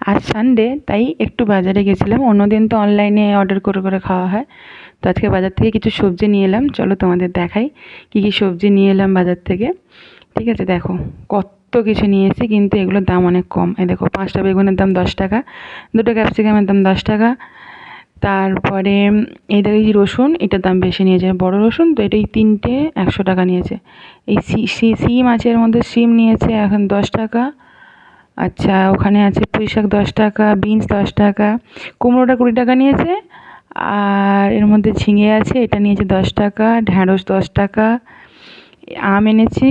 আজ সানডে তাই একটু বাজারে গেছিলাম। অন্যদিন তো অনলাইনে অর্ডার করে করে খাওয়া হয়। তো আজকে বাজার থেকে কিছু সবজি নিয়ে এলাম, চলো তোমাদের দেখাই কী কী সবজি নিয়ে এলাম বাজার থেকে। ঠিক আছে, দেখো কত কিছু নিয়ে এসেছি, কিন্তু এগুলোর দাম অনেক কম। এই দেখো, 5টা বেগুনের দাম 10 টাকা, 2টো ক্যাপসিকামের দাম 10 টাকা। তারপরে এই দেখো, এই রসুন, এটার দাম বেশি নিয়েছে, বড় রসুন তো, এটা এই 3টে 100 টাকা নিয়েছে। এই শিম আছে, এর মধ্যে শিম নিয়েছে এখন 10 টাকা। আচ্ছা, ওখানে আছে পুঁই শাক 10 টাকা, বিনস 10 টাকা, কুমড়োটা 20 টাকা নিয়েছে। আর এর মধ্যে ঝিঙে আছে, এটা নিয়েছে 10 টাকা, ঢ্যাঁড়স 10 টাকা। আম এনেছি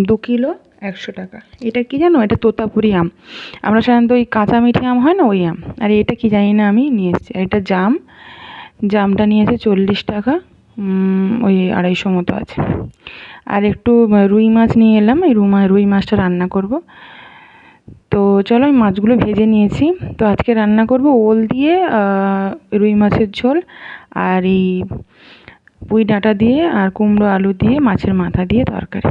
2 কিলো, 100 টাকা। এটা কি জানো, এটা তোতাপুরি আম। আমরা সাধারণত ওই কাঁচা মিঠে আম হয় না, ওই আম। আর এটা কি জানি না, আমি নিয়ে এসেছি। আর এটা জামটা নিয়েছে 40 টাকা। ওই 250 মতো আছে। আর একটু রুই মাছ নিয়ে এলাম, এই রুই মাছটা রান্না করব। তো চলো, আমি মাছগুলো ভেজে নিয়েছি। তো আজকে রান্না করব ওল দিয়ে রুই মাছের ঝোল, আর এই পুঁই ডাঁটা দিয়ে, আর কুমড়ো আলু দিয়ে, মাছের মাথা দিয়ে তরকারি।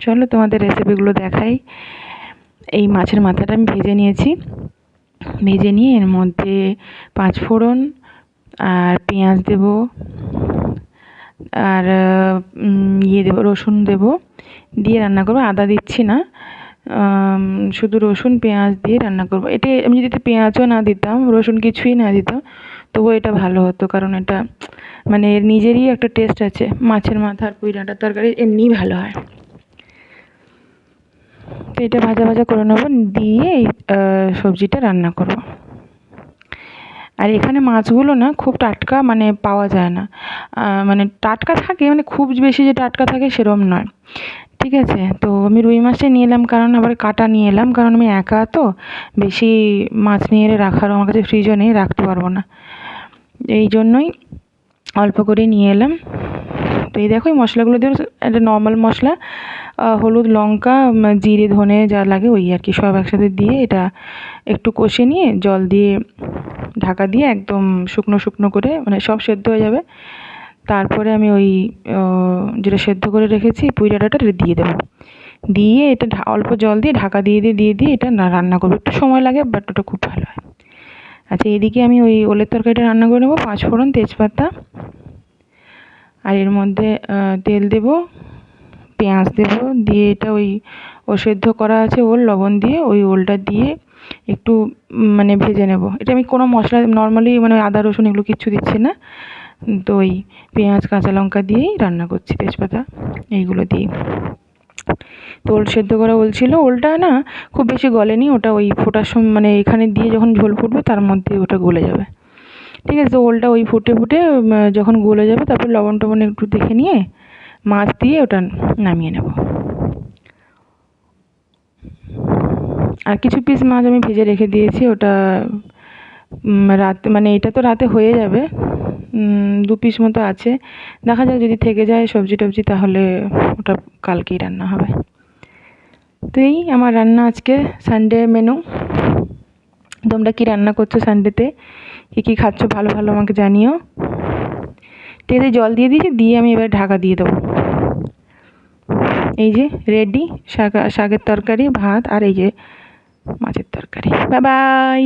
চলো তোমাদের রেসিপিগুলো দেখাই। এই মাছের মাথাটা আমি ভেজে নিয়েছি। ভেজে নিয়ে এর মধ্যে 5 ফোড়ন আর পেঁয়াজ দেব, আর দেবো, রসুন দেবো, দিয়ে রান্না করবো। আদা দিচ্ছি না, শুধু রসুন পেঁয়াজ দিয়ে রান্না করবো। এটা আমি যদি পেঁয়াজও না দিতাম, রসুন কিছুই না দিতাম, তবুও এটা ভালো হতো, কারণ এটা মানে এর নিজেরই একটা টেস্ট আছে। মাছের মাথা আর পুঁই ডাঁটার তরকারি এমনিই ভালো হয়। তো এটা ভাজা ভাজা করে নেবো, দিয়ে এই সবজিটা রান্না করব। আর এখানে মাছগুলো না খুব টাটকা মানে পাওয়া যায় না, মানে টাটকা থাকে, মানে খুব বেশি যে টাটকা থাকে সেরকম নয়। ঠিক আছে, তো আমি রুই মাছটা নিয়ে এলাম, কারণ আবার কাটা নিয়ে এলাম, কারণ আমি একা তো, বেশি মাছ নিয়ে এলে রাখারও আমার কাছে ফ্রিজও নেই, রাখতে পারবো না। এই জন্যই অল্প করে নিয়ে এলাম। তো এই দেখো, এই মশলাগুলো দিয়ে, একটা নর্মাল মশলা, হলুদ, লঙ্কা, জিরে, ধনে যা লাগে ওই আর কি, সব একসাথে দিয়ে এটা একটু কষে নিয়ে জল দিয়ে ঢাকা দিয়ে একদম শুকনো শুকনো করে, মানে সব সেদ্ধ হয়ে যাবে। তারপরে আমি ওই যেটা সেদ্ধ করে রেখেছি পুঁই ডাঁটাটা দিয়ে দেবো, দিয়ে এটা অল্প জল দিয়ে ঢাকা দিয়ে এটা রান্না করবো। একটু সময় লাগে, বাট ওটা খুব ভালো হয়। আচ্ছা, এদিকে আমি ওই ওলের তরকারিটা রান্না করে নেবো। 5 ফোড়ন, তেজপাতা, আর এর মধ্যে তেল দেবো, পেঁয়াজ দেবো, দিয়ে এটা ও সেদ্ধ করা আছে ওল, লবণ দিয়ে ওই ওলটা দিয়ে একটু মানে ভেজে নেব। এটা আমি কোনো মশলা নর্মালি মানে আদা রসুন এগুলো কিচ্ছু দিচ্ছি না, তো ওই পেঁয়াজ কাঁচা লঙ্কা দিয়েই রান্না করছি, তেজপাতা এইগুলো দিয়ে। তো ওল সেদ্ধ করা ওল ছিল, ওলটা না খুব বেশি গলেনি, ওটা ওই ফোটার সময় মানে এখানে দিয়ে যখন ঝোল ফুটবে তার মধ্যে ওটা গলে যাবে। ঠিক আছে, তো ওলটা ওই ফুটে ফুটে যখন গলে যাবে, তারপর লবণ টবণ একটু দেখে নিয়ে মাছ দিয়ে ওটা নামিয়ে নেব। আর কিছু পিস মাছ আমি ভেজে রেখে দিয়েছি, ওটা রাতে মানে এটা তো রাতে হয়ে যাবে, 2 পিস মতো আছে। দেখা যাক, যদি থেকে যায় সবজি টবজি তাহলে ওটা কালকেই রান্না হবে। তো এই আমার রান্না আজকে সানডে মেনু। তোমরা কি রান্না করছো সানডেতে, কী কী খাচ্ছ ভালো ভালো আমাকে জানিও। ঠিক আছে, জল দিয়ে দিয়েছি, দিয়ে আমি এবার ঢাকা দিয়ে দেবো। এই যে রেডি শাকের তরকারি, ভাত, আর এই যে মাছের তরকারি। Bye bye.